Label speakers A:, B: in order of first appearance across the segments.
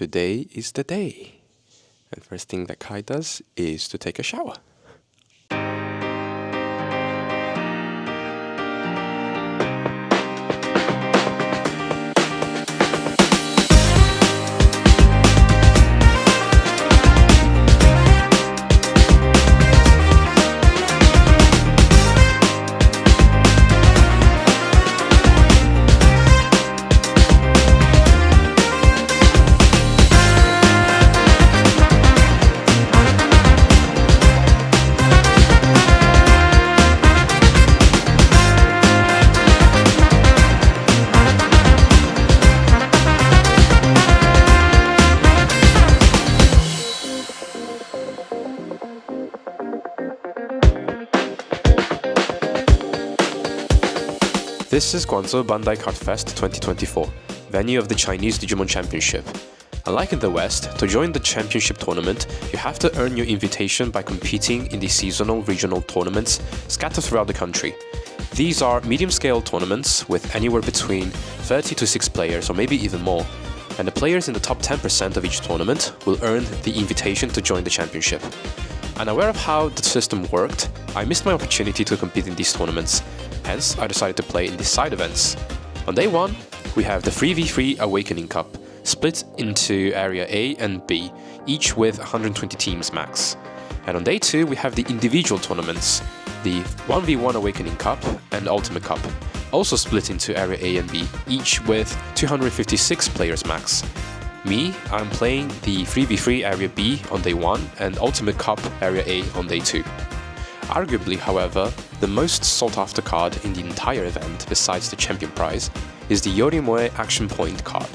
A: Today is the day. And first thing that Kai does is to take a shower. This is Guangzhou Bandai Card Fest 2024, venue of the Chinese Digimon Championship. Unlike in the West, to join the championship tournament, you have to earn your invitation by competing in the seasonal regional tournaments scattered throughout the country. These are medium-scale tournaments with anywhere between 30 to 6 players or maybe even more, and the players in the top 10% of each tournament will earn the invitation to join the championship. Unaware of how the system worked, I missed my opportunity to compete in these tournaments, hence I decided to play in these side events. On day 1, we have the 3v3 Awakening Cup, split into Area A and B, each with 120 teams max. And on day 2, we have the individual tournaments, the 1v1 Awakening Cup and Ultimate Cup, also split into Area A and B, each with 256 players max. Me, I'm playing the 3v3 Area B on day 1 and Ultimate Cup Area A on day 2. Arguably, however, the most sought-after card in the entire event, besides the champion prize, is the Yorimoe Action Point card.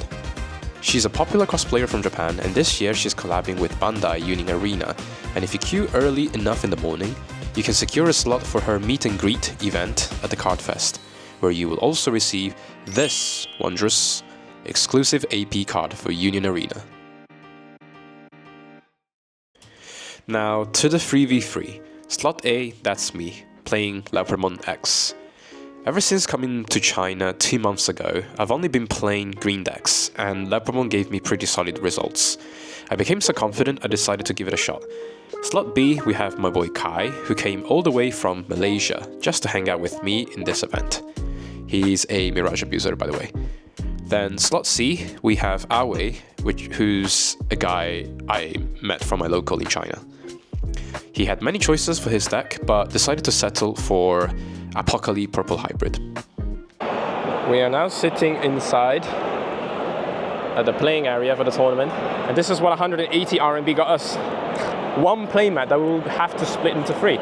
A: She's a popular cosplayer from Japan, and this year she's collabing with Bandai Union Arena, and if you queue early enough in the morning, you can secure a slot for her meet and greet event at the Card Fest, where you will also receive this wondrous exclusive AP card for Union Arena. Now to the 3v3. Slot A, that's me, playing Leopardmon X. Ever since coming to China 2 months ago, I've only been playing green decks, and Leopardmon gave me pretty solid results. I became so confident I decided to give it a shot. Slot B, we have my boy Kai, who came all the way from Malaysia just to hang out with me in this event. He's a Mirage abuser, by the way. Then slot C, we have Awe, who's a guy I met from my local in China. He had many choices for his deck, but decided to settle for Apocalypse Purple Hybrid. We are now sitting inside at the playing area for the tournament, and this is what 180 RMB got us. One playmat that we'll have to split into 3.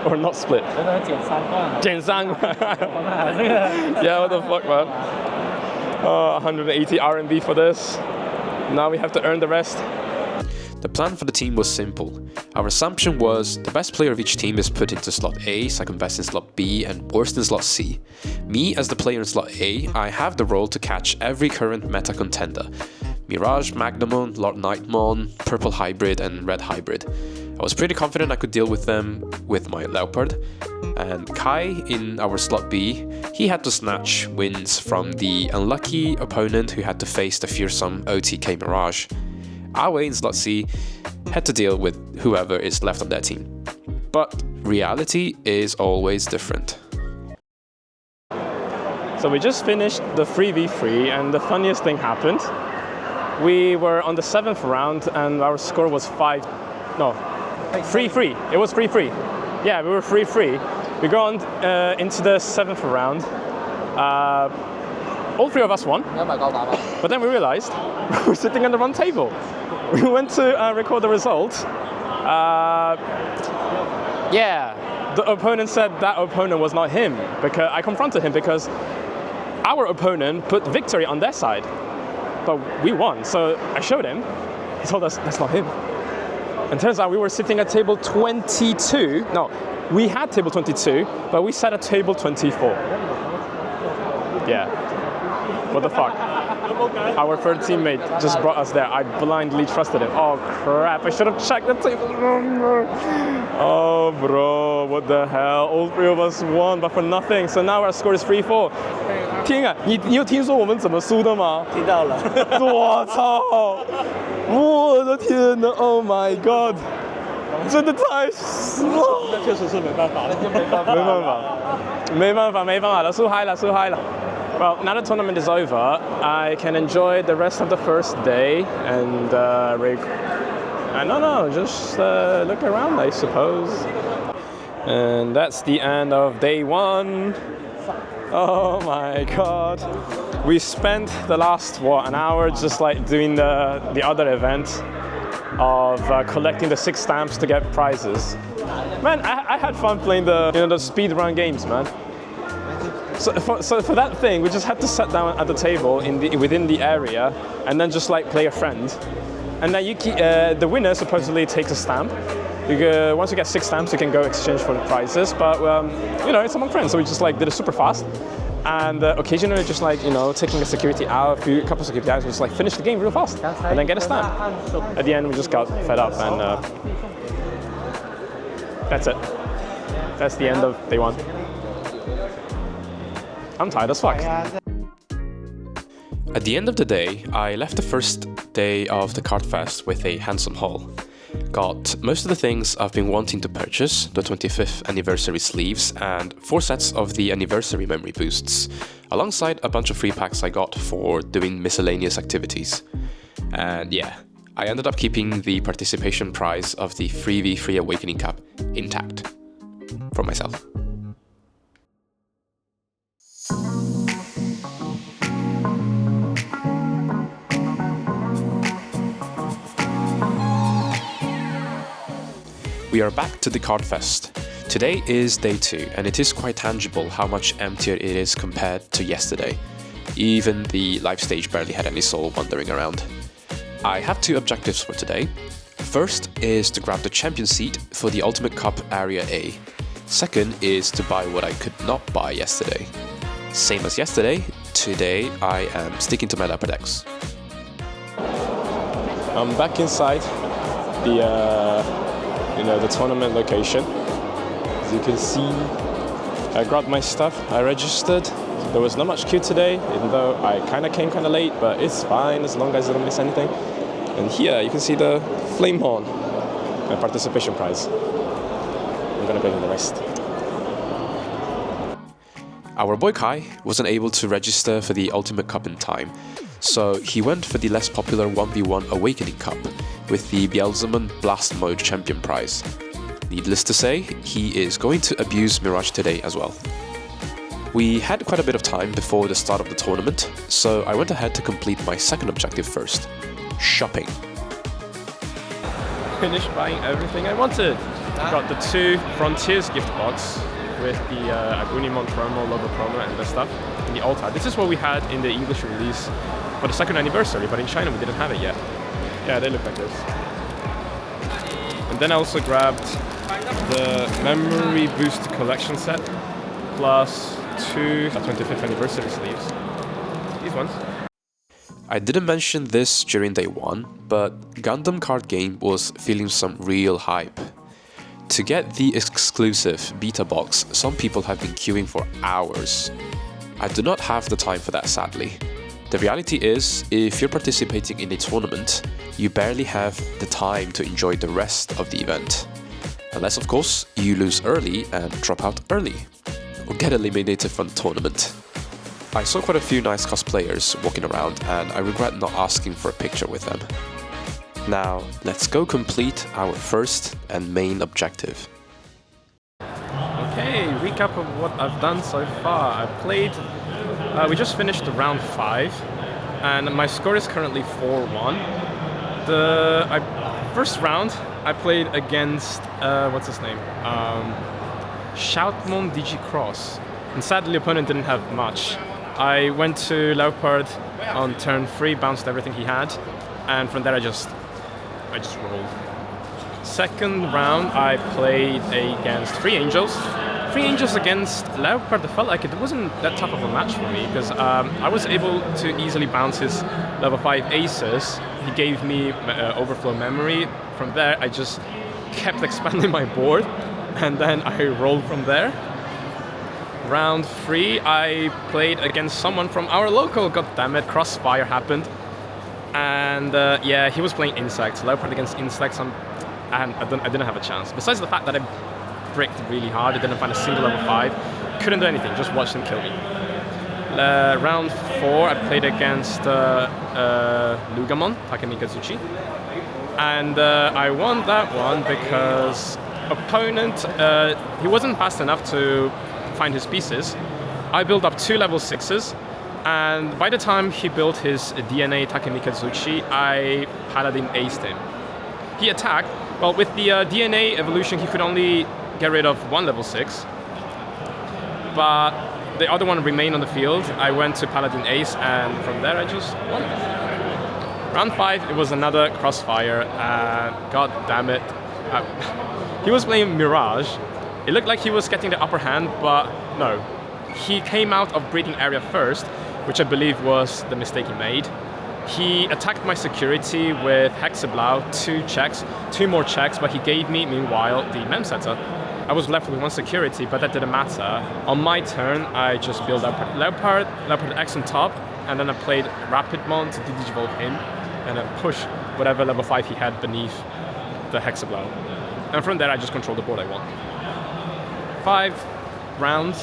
A: Or not split. 减3. Yeah, what the fuck, man? 180 RMB for this. Now we have to earn the rest. The plan for the team was simple. Our assumption was the best player of each team is put into slot A, second best in slot B, and worst in slot C. Me, as the player in slot A, I have the role to catch every current meta contender. MirageGaogamon, Lord Knightmon, Purple Hybrid, and Red Hybrid. I was pretty confident I could deal with them with my Leopard. And Kai, in our slot B, he had to snatch wins from the unlucky opponent who had to face the fearsome OTK Mirage. Awe in slot C had to deal with whoever is left on their team. But reality is always different. So we just finished the 3v3 and the funniest thing happened. We were on the 7th round and our score was 3-3. It was 3-3. Yeah, we were 3-3. We got on into the 7th round. All 3 of us won. But then we realized we were sitting on the wrong table. We went to record the results. Yeah, the opponent said that opponent was not him. Because I confronted him because our opponent put victory on their side. But we won, so I showed him. He told us that's not him. And turns out we were sitting at table 22. No, we had table 22, but we sat at table 24. Yeah. What the fuck? Our third teammate just brought us there. I blindly trusted him. Oh crap, I should have checked the table. Oh bro, what the hell? All 3 of us won, but for nothing. So now our score is 3-4.
B: 天啊，你有听说我们怎么输的吗？
C: 听到了。
B: 我操！我的天哪 ！Oh my god！ 真的太死了。
C: 那确实是没办法了，就没办
B: 法了，输嗨了。Well, now the tournament is over, I can enjoy the rest of the first day and I don't know, just look around, I suppose. And that's the end of day 1. Oh my god. We spent the last, an hour just like doing the other event of collecting the 6 stamps to get prizes. Man, I had fun playing the speedrun games, man. So for that thing, we just had to sit down at the table within the area and then just like play a friend. And then the winner supposedly takes a stamp. Once you get 6 stamps, you can go exchange for the prizes. But it's among friends, so we just like did it super fast. And occasionally just like, taking a security out, a couple of security hours, just like finish the game real fast and then get a stamp. At the end, we just got fed up and that's it. That's the end of day 1. I'm tired as fuck.
A: At the end of the day, I left the first day of the Card Fest with a handsome haul. Got most of the things I've been wanting to purchase, the 25th anniversary sleeves and 4 sets of the anniversary memory boosts, alongside a bunch of free packs I got for doing miscellaneous activities. And yeah, I ended up keeping the participation prize of the 3v3 Awakening Cup intact for myself. We are back to the Card Fest. Today is day 2, and it is quite tangible how much emptier it is compared to yesterday. Even the live stage barely had any soul wandering around. I have 2 objectives for today. First is to grab the champion seat for the Ultimate Cup Area A. Second is to buy what I could not buy yesterday. Same as yesterday, today I am sticking to my Leopard X.
B: I'm back inside the tournament location. As you can see, I grabbed my stuff, I registered. There was not much queue today, even though I came kind of late, but it's fine as long as I don't miss anything. And here you can see the flame horn, my participation prize. I'm gonna play with the rest.
A: Our boy Kai wasn't able to register for the Ultimate Cup in time, so he went for the less popular 1v1 Awakening Cup with the Beelzemon Blast Mode Champion prize. Needless to say, he is going to abuse Mirage today as well. We had quite a bit of time before the start of the tournament, so I went ahead to complete my second objective first: shopping.
B: Finished buying everything I wanted. Got the 2 Frontiers gift box with the Digimon promo, logo promo and the stuff in the altar. This is what we had in the English release for the 2nd anniversary, but in China we didn't have it yet. Yeah, they look like this. And then I also grabbed the Memory Boost Collection set, plus 2 25th anniversary sleeves. These ones.
A: I didn't mention this during day 1, but Gundam card game was feeling some real hype. To get the exclusive beta box, some people have been queuing for hours. I do not have the time for that, sadly. The reality is, if you're participating in a tournament, you barely have the time to enjoy the rest of the event. Unless, of course, you lose early and drop out early, or get eliminated from the tournament. I saw quite a few nice cosplayers walking around, and I regret not asking for a picture with them. Now, let's go complete our first and main objective.
B: Okay, recap of what I've done so far. I played, we just finished round 5, and my score is currently 4-1. First round, I played against, what's his name? Shoutmon Digicross, and sadly the opponent didn't have much. I went to Leopard on turn 3, bounced everything he had, and from there I just rolled. Second round, I played against 3 Angels. 3 Angels against Leopard, I felt like it wasn't that tough of a match for me, because I was able to easily bounce his level 5 aces. He gave me overflow memory. From there, I just kept expanding my board, and then I rolled from there. round 3, I played against someone from our local. God damn it, crossfire happened. And yeah, he was playing insects. Leopard against insects. And I didn't have a chance. Besides the fact that I bricked really hard, I didn't find a single level 5. Couldn't do anything, just watched him kill me. Round 4, I played against Lugamon, Takemikazuchi. And I won that one because opponent, he wasn't fast enough to find his pieces. I built up 2 level 6s, and by the time he built his DNA Takemikazuchi, I Paladin aced him. He attacked, well, with the DNA evolution, he could only get rid of 1 level 6, but the other one remained on the field. I went to Paladin Ace, and from there I just won. Round 5, it was another crossfire, and god damn it. He was playing Mirage. It looked like he was getting the upper hand, but no. He came out of breeding area first, which I believe was the mistake he made. He attacked my security with Hexablau, 2 more checks, but he gave me, meanwhile, the Memsetter. I was left with 1 security, but that didn't matter. On my turn, I just built up Leopard X on top, and then I played Rapidmon to digivolve him, and then push whatever level 5 he had beneath the Hexablau. And from there, I just controlled the board. I won. 5 rounds,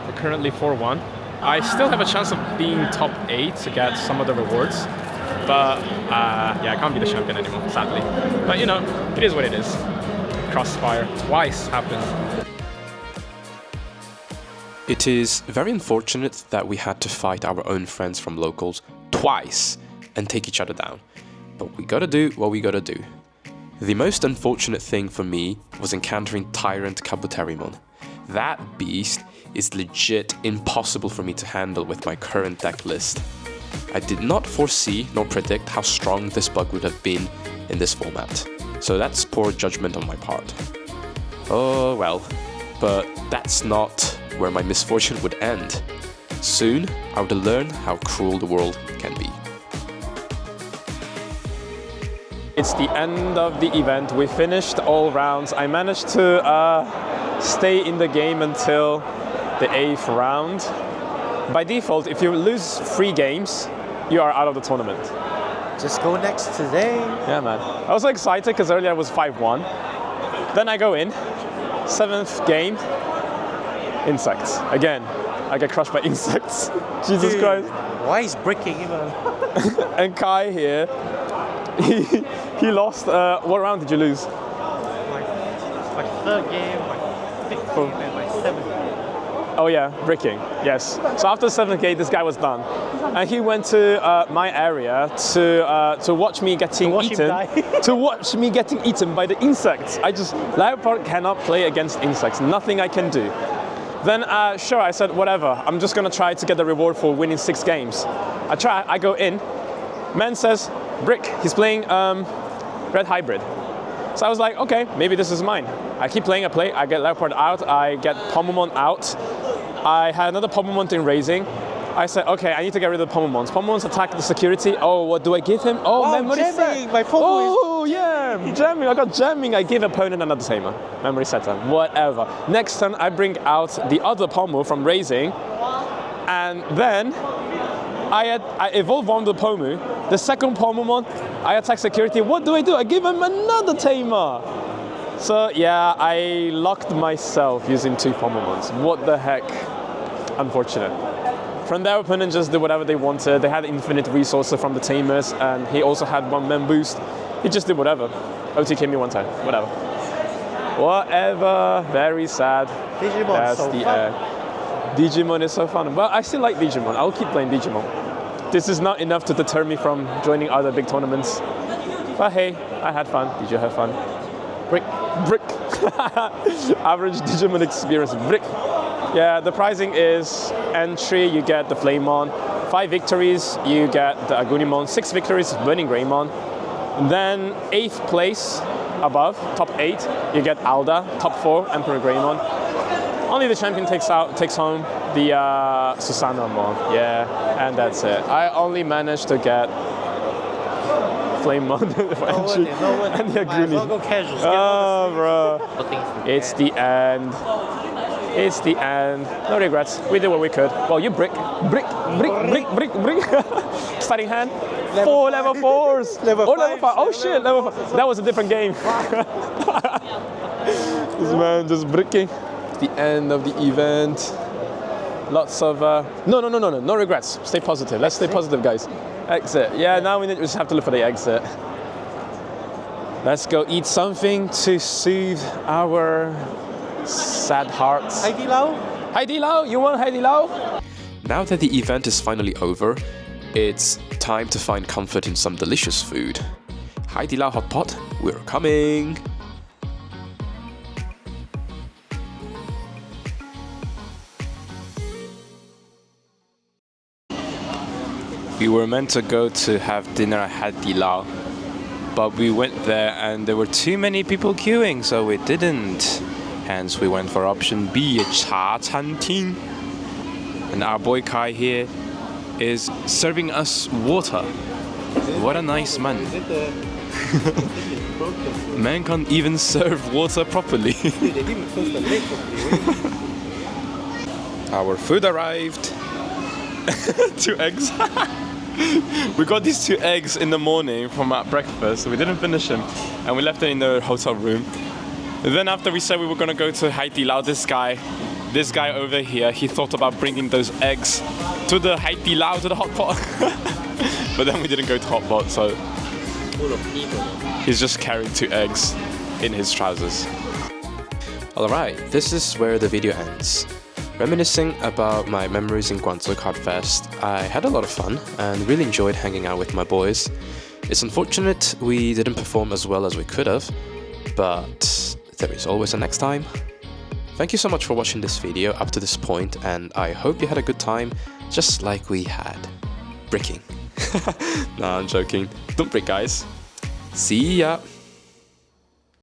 B: we're currently 4-1. I still have a chance of being top 8 to get some of the rewards, but yeah, I can't be the champion anymore, sadly. But you know, it is what it is. Crossfire twice happened.
A: It is very unfortunate that we had to fight our own friends from locals twice and take each other down. But we gotta do what we gotta do. The most unfortunate thing for me was encountering Tyrant Kabuterimon. That beast is legit impossible for me to handle with my current deck list. I did not foresee nor predict how strong this bug would have been in this format. So that's poor judgment on my part. Oh well, but that's not where my misfortune would end. Soon, I would learn how cruel the world can be.
B: It's the end of the event. We finished all rounds. I managed to stay in the game until the 8th round. By default, if you lose 3 games, you are out of the tournament.
C: Just go next today.
B: Yeah, man. I was so excited because earlier I was 5-1. Then I go in, 7th game, insects. Again, I get crushed by insects. Jesus
C: Dude,
B: Christ.
C: why is bricking even?
B: And Kai here, he lost. What round did you lose?
C: My 3rd game, my 5th game, and my 7th game.
B: Oh yeah, bricking, yes. So after the 7th game, this guy was done. And he went to my area to watch me getting eaten. To watch me getting eaten by the insects. Leopard cannot play against insects. Nothing I can do. Then sure, I said whatever. I'm just gonna try to get the reward for winning 6 games. I go in. Man says brick. He's playing red hybrid. So I was like, okay, maybe this is mine. I keep playing, I get Leopard out, I get Pomomon out. I had another Pomomon in raising. I said, okay, I need to get rid of the Pomomons. Pomomons attack the security. Oh, what do I give him? Oh,
C: wow,
B: memory
C: jamming!
B: set.
C: My Pomomon
B: Oh, yeah, jamming. I got jamming. I give opponent another tamer. Memory setter, whatever. Next turn, I bring out the other Pomo from raising. And then I evolve one of the Pomu. The second Pomomon, I attack security. What do? I give him another tamer. So yeah, I locked myself using 2 Pomomons. What the heck? Unfortunate. From there, opponent just did whatever they wanted. They had infinite resources from the tamers, and he also had 1 mem boost. He just did whatever. OTK me 1 time. Whatever. Whatever. Very sad.
C: Digimon
B: That's
C: so
B: the
C: fun.
B: Digimon is so fun. Well, I still like Digimon. I'll keep playing Digimon. This is not enough to deter me from joining other big tournaments. But hey, I had fun. Did you have fun? Brick. Average Digimon experience. Brick. Yeah, the pricing is entry, you get the Flamemon. 5 victories, you get the Agunimon. 6 victories, Burning Greymon. Then 8th place above, top 8, you get Alda. Top 4, Emperor Greymon. Only the champion takes home the Susanamon. Yeah, and that's it. I only managed to get Flamemon and the Aguni.
C: Go casual.
B: Oh, bro. It's the end. It's the end. No regrets. We did what we could. Well, you brick. Starting hand. Level 4s.
C: Level
B: Level 5. Oh shit, level 5. That was a different game. This man just bricking. The end of the event. Lots of no regrets. Stay positive. Let's stay positive, guys. Exit. Yeah, now we just have to look for the exit. Let's go eat something to soothe our sad hearts.
C: Hai Di Lao?
B: Hai Di Lao? You want Hai Di Lao?
A: Now that the event is finally over, it's time to find comfort in some delicious food. Hai Di Lao hot pot, we're coming! We were meant to go to have dinner at Hai Di Lao, but we went there and there were too many people queuing, so we didn't. Hence, we went for option B, a Cha Chan Ting. And our boy Kai here is serving us water. What a nice man. Man can't even serve water properly. Our food arrived. 2 eggs. We got these 2 eggs in the morning from our breakfast. We didn't finish them and we left them in the hotel room. And then after we said we were gonna go to Hai Di Lao, this guy over here, he thought about bringing those eggs to the Hai Di Lao, to the hot pot. But then we didn't go to hot pot, so he's just carried 2 eggs in his trousers. Alright, this is where the video ends. Reminiscing about my memories in Guangzhou Card Fest, I had a lot of fun and really enjoyed hanging out with my boys. It's unfortunate we didn't perform as well as we could have, but there is always a next time. Thank you so much for watching this video up to this point, and I hope you had a good time, just like we had. Bricking. Nah, I'm joking. Don't brick, guys. See ya!